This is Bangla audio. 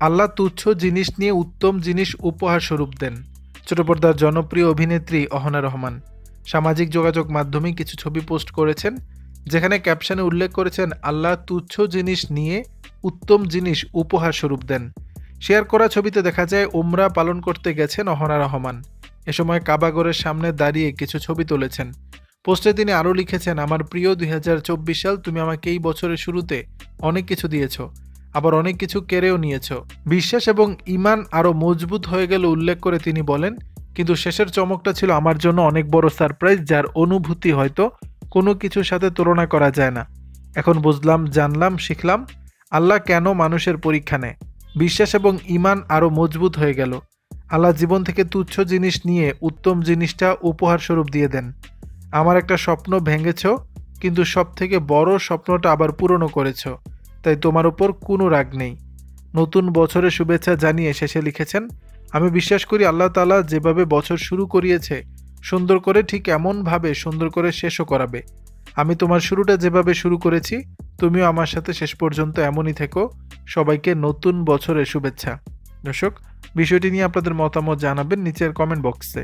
আল্লাহ তুচ্ছ জিনিস নিয়ে উত্তম জিনিস উপহার স্বরূপ দেন। ছোট পর্দার জনপ্রিয় অভিনেত্রী অহনা রহমান সামাজিক যোগাযোগ মাধ্যমে কিছু ছবি পোস্ট করেছেন, যেখানে ক্যাপশনে উল্লেখ করেছেন আল্লাহ তুচ্ছ জিনিস নিয়ে উত্তম জিনিস উপহার স্বরূপ দেন। শেয়ার করা ছবিতে দেখা যায় উমরা পালন করতে গেছেন অহনা রহমান। এ সময় কাবাগরের সামনে দাঁড়িয়ে কিছু ছবি তুলেছেন। পোস্টে তিনি আরও লিখেছেন, আমার প্রিয় 2024 সাল, তুমি আমাকে এই বছরের শুরুতে অনেক কিছু দিয়েছ, আবার অনেক কিছু কেড়েও নিয়েছ। বিশ্বাস এবং ঈমান আরও মজবুত হয়ে গেল উল্লেখ করে তিনি বলেন, কিন্তু শেষের চমকটা ছিল আমার জন্য অনেক বড় সারপ্রাইজ, যার অনুভূতি হয়তো কোনো কিছুর সাথে তুলনা করা যায় না। এখন বুঝলাম, জানলাম, শিখলাম আল্লাহ কেন মানুষের পরীক্ষা নেয়। বিশ্বাস এবং ঈমান আরও মজবুত হয়ে গেল। আল্লাহ জীবন থেকে তুচ্ছ জিনিস নিয়ে উত্তম জিনিসটা উপহার স্বরূপ দিয়ে দেন। আমার একটা স্বপ্ন ভেঙেছ, কিন্তু সবথেকে বড় স্বপ্নটা আবার পূরণও করেছ, তাই তোমার উপর কোনো রাগ নেই। নতুন বছরের শুভেচ্ছা জানিয়ে শেষে লিখেছেন, আমি বিশ্বাস করি আল্লাহ তাআলা যেভাবে বছর শুরু করিয়েছে সুন্দর করে, ঠিক এমনভাবে সুন্দর করে শেষও করাবে। আমি তোমার শুরুটা যেভাবে শুরু করেছি, তুমিও আমার সাথে শেষ পর্যন্ত এমনই থেকো। সবাইকে নতুন বছরের শুভেচ্ছা। দর্শক, বিষয়টি নিয়ে আপনাদের মতামত জানাবেন নিচের কমেন্ট বক্সে।